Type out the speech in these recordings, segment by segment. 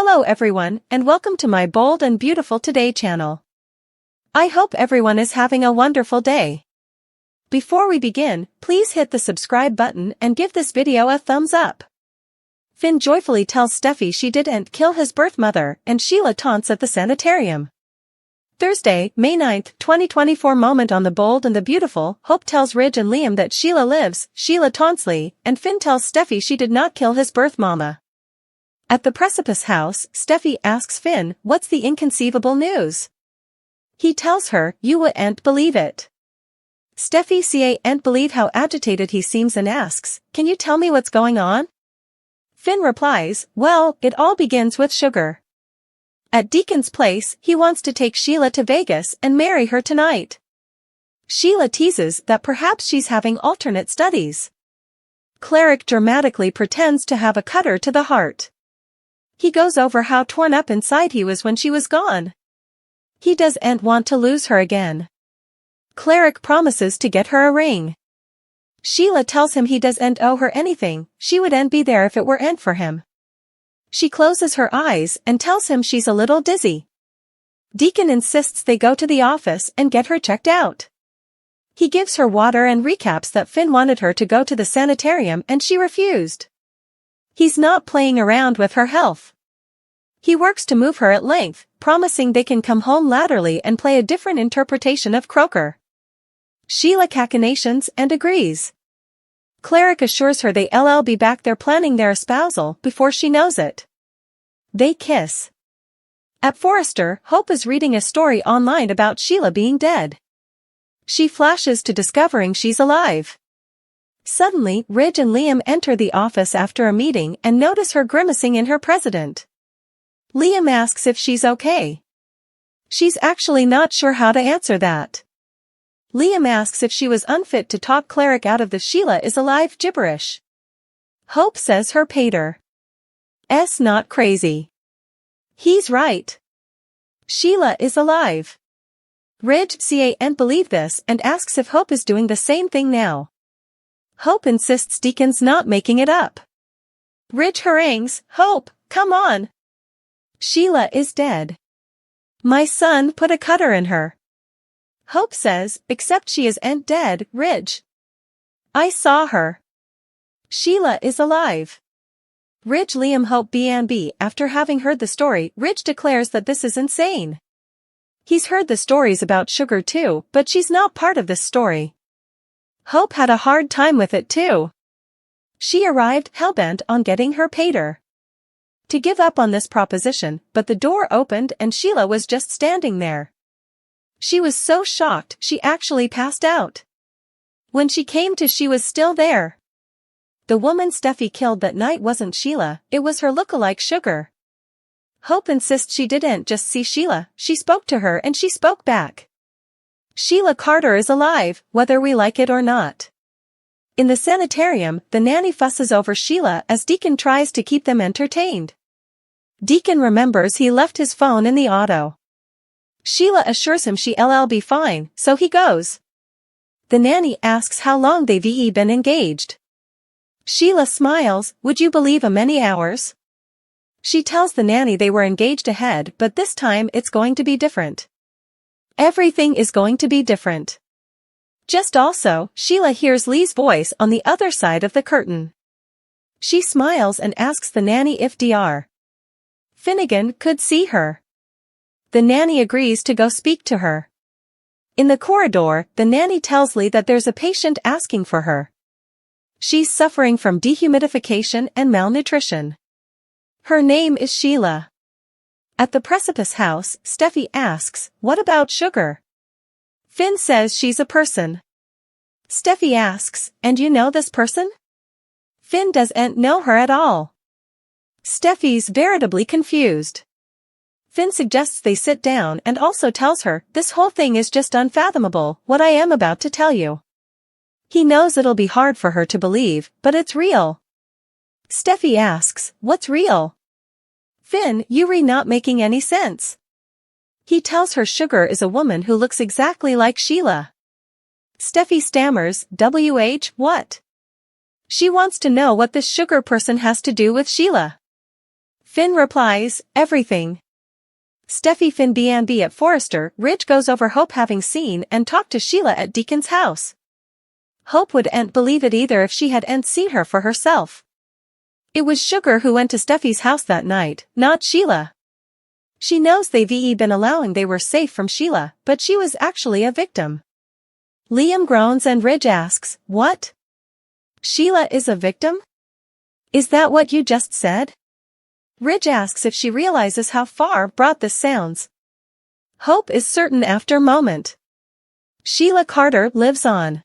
Hello everyone, and welcome to my Bold and Beautiful Today channel. I hope everyone is having a wonderful day. Before we begin, please hit the subscribe button and give this video a thumbs up. Finn joyfully tells Steffy she didn't kill his birth mother, and Sheila taunts at the sanitarium. Thursday, May 9, 2024 moment on the Bold and the Beautiful. Hope tells Ridge and Liam that Sheila lives. Sheila taunts Lee, and Finn tells Steffy she did not kill his birth mama. At the Precipice house, Steffy asks Finn, "What's the inconceivable news?" He tells her, "You wouldn't believe it." Steffy can't believe how agitated he seems and asks, "Can you tell me what's going on?" Finn replies, "Well, it all begins with sugar. At Deacon's place, he wants to take Sheila to Vegas and marry her tonight." Sheila teases that perhaps she's having alternate studies. Cleric dramatically pretends to have a cutter to the heart. He goes over how torn up inside he was when she was gone. He doesn't want to lose her again. Cleric promises to get her a ring. Sheila tells him he doesn't owe her anything, she wouldn't be there if it weren't for him. She closes her eyes and tells him she's a little dizzy. Deacon insists they go to the office and get her checked out. He gives her water and recaps that Finn wanted her to go to the sanitarium and she refused. He's not playing around with her health. He works to move her at length, promising they can come home laterally and play a different interpretation of Croaker. Sheila cachinnations and agrees. Cleric assures her they'll be back there planning their espousal before she knows it. They kiss. At Forrester, Hope is reading a story online about Sheila being dead. She flashes to discovering she's alive. Suddenly, Ridge and Liam enter the office after a meeting and notice her grimacing in her president. Liam asks if she's okay. She's actually not sure how to answer that. Liam asks if she was unfit to talk Cleric out of the "Sheila is alive" gibberish. Hope says her pater's not crazy. He's right. Sheila is alive. Ridge can't believe this and asks if Hope is doing the same thing now. Hope insists Deacon's not making it up. Ridge harangues, "Hope, come on. Sheila is dead. My son put a cutter in her." Hope says, "Except she isn't dead, Ridge. I saw her. Sheila is alive." Ridge, Liam, Hope B&B. After having heard the story, Ridge declares that this is insane. He's heard the stories about sugar too, but she's not part of this story. Hope had a hard time with it too. She arrived hellbent on getting her pater to give up on this proposition, but the door opened and Sheila was just standing there. She was so shocked she actually passed out. When she came to, she was still there. The woman Steffy killed that night wasn't Sheila, it was her look-alike Sugar. Hope insists she didn't just see Sheila, she spoke to her and she spoke back. Sheila Carter is alive, whether we like it or not. In the sanitarium, the nanny fusses over Sheila as Deacon tries to keep them entertained. Deacon remembers he left his phone in the auto. Sheila assures him she'll be fine, so he goes. The nanny asks how long they've been engaged. Sheila smiles, "Would you believe a many hours?" She tells the nanny they were engaged ahead, but this time it's going to be different. Everything is going to be different. Just also, Sheila hears Lee's voice on the other side of the curtain. She smiles and asks the nanny if Dr. Finnegan could see her. The nanny agrees to go speak to her. In the corridor, the nanny tells Lee that there's a patient asking for her. She's suffering from dehumidification and malnutrition. Her name is Sheila. At the Precipice house, Steffy asks, "What about Sugar?" Finn says she's a person. Steffy asks, "And you know this person?" Finn doesn't know her at all. Steffy's veritably confused. Finn suggests they sit down and also tells her, "This whole thing is just unfathomable, what I am about to tell you." He knows it'll be hard for her to believe, but it's real. Steffy asks, "What's real?" "Finn, you're not making any sense." He tells her Sugar is a woman who looks exactly like Sheila. Steffy stammers, what? She wants to know what this Sugar person has to do with Sheila. Finn replies, everything. Steffy Finn B&B at Forrester Ridge goes over Hope having seen and talked to Sheila at Deacon's house. Hope wouldn't believe it either if she hadn't seen her for herself. It was Sugar who went to Steffy's house that night, not Sheila. She knows they've been allowing they were safe from Sheila, but she was actually a victim. Liam groans and Ridge asks, what? Sheila is a victim? Is that what you just said? Ridge asks if she realizes how far brought this sounds. Hope is certain after moment. Sheila Carter lives on.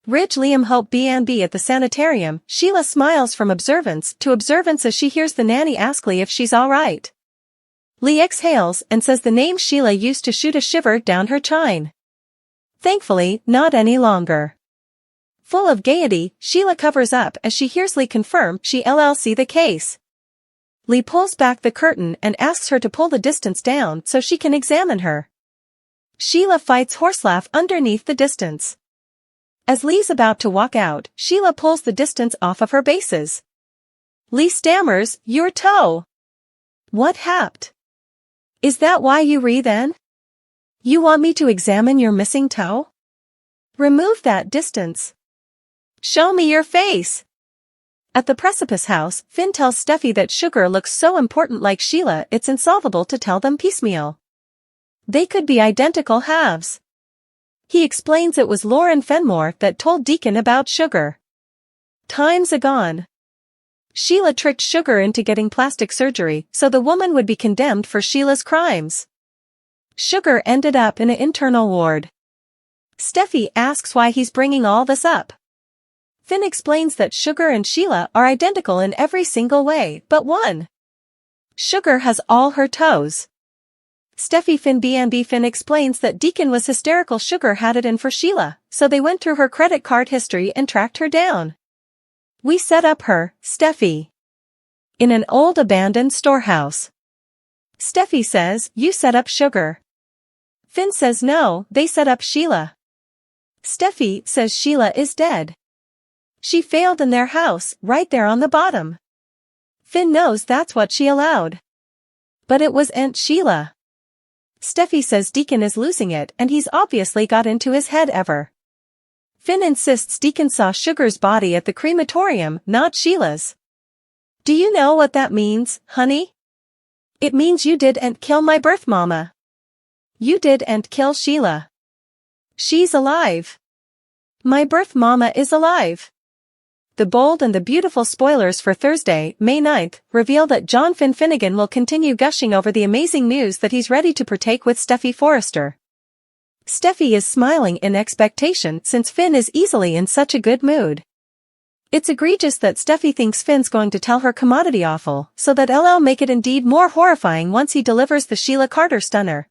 Ridge Liam Hope B&B at the sanitarium. Sheila smiles from observance to observance as she hears the nanny ask Lee if she's alright. Lee exhales and says the name Sheila used to shoot a shiver down her chine. Thankfully, not any longer. Full of gaiety, Sheila covers up as she hears Lee confirm she LLC the case. Lee pulls back the curtain and asks her to pull the distance down so she can examine her. Sheila fights horselaugh underneath the distance. As Lee's about to walk out, Sheila pulls the distance off of her bases. Lee stammers, your toe. What happened? Is that why you then? You want me to examine your missing toe? Remove that distance. Show me your face. At the Precipice house, Finn tells Steffy that Sugar looks so important like Sheila it's insolvable to tell them piecemeal. They could be identical halves. He explains it was Lauren Fenmore that told Deacon about Sugar. Time's agone. Sheila tricked Sugar into getting plastic surgery so the woman would be condemned for Sheila's crimes. Sugar ended up in an internal ward. Steffy asks why he's bringing all this up. Finn explains that Sugar and Sheila are identical in every single way but one. Sugar has all her toes. Steffy Finn B&B Finn explains that Deacon was hysterical. Sugar had it in for Sheila, so they went through her credit card history and tracked her down. We set up her, Steffy. In an old abandoned storehouse. Steffy says, you set up Sugar. Finn says no, they set up Sheila. Steffy says Sheila is dead. She failed in their house, right there on the bottom. Finn knows that's what she allowed. But it was Aunt Sheila. Steffy says Deacon is losing it and he's obviously got into his head ever. Finn insists Deacon saw Sugar's body at the crematorium, not Sheila's. Do you know what that means, honey? It means you didn't kill my birth mama. You didn't kill Sheila. She's alive. My birth mama is alive. The bold and the beautiful spoilers for Thursday, May 9th, reveal that John Finn Finnegan will continue gushing over the amazing news that he's ready to partake with Steffy Forrester. Steffy is smiling in expectation since Finn is easily in such a good mood. It's egregious that Steffy thinks Finn's going to tell her commodity awful, so that LL make it indeed more horrifying once he delivers the Sheila Carter stunner.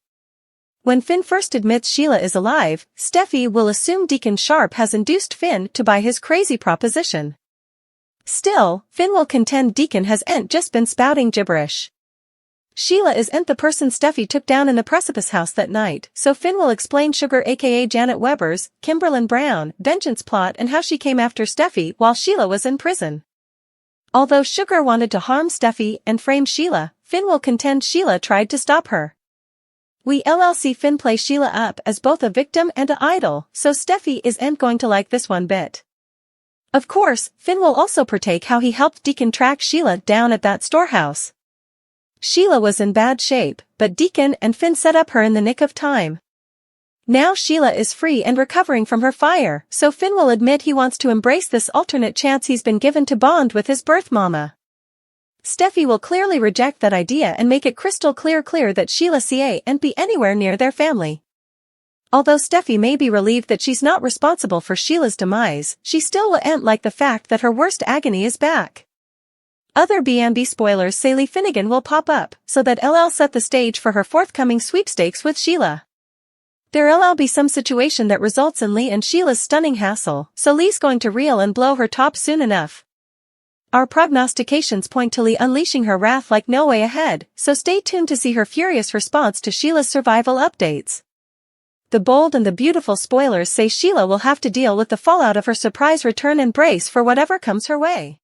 When Finn first admits Sheila is alive, Steffy will assume Deacon Sharp has induced Finn to buy his crazy proposition. Still, Finn will contend Deacon hasn't just been spouting gibberish. Sheila isn't the person Steffy took down in the Precipice house that night, so Finn will explain Sugar aka Janet Weber's, Kimberlyn Brown, vengeance plot and how she came after Steffy while Sheila was in prison. Although Sugar wanted to harm Steffy and frame Sheila, Finn will contend Sheila tried to stop her. We LLC Finn play Sheila up as both a victim and an idol, so Steffy isn't going to like this one bit. Of course, Finn will also partake how he helped Deacon track Sheila down at that storehouse. Sheila was in bad shape, but Deacon and Finn set up her in the nick of time. Now Sheila is free and recovering from her fire, so Finn will admit he wants to embrace this alternate chance he's been given to bond with his birth mama. Steffy will clearly reject that idea and make it crystal clear that Sheila can't be anywhere near their family. Although Steffy may be relieved that she's not responsible for Sheila's demise, she still won't like the fact that her worst agony is back. Other B&B spoilers say Lee Finnegan will pop up, so that LL set the stage for her forthcoming sweepstakes with Sheila. There'll be some situation that results in Lee and Sheila's stunning hassle, so Lee's going to reel and blow her top soon enough. Our prognostications point to Lee unleashing her wrath like no way ahead, so stay tuned to see her furious response to Sheila's survival updates. The bold and the beautiful spoilers say Sheila will have to deal with the fallout of her surprise return and brace for whatever comes her way.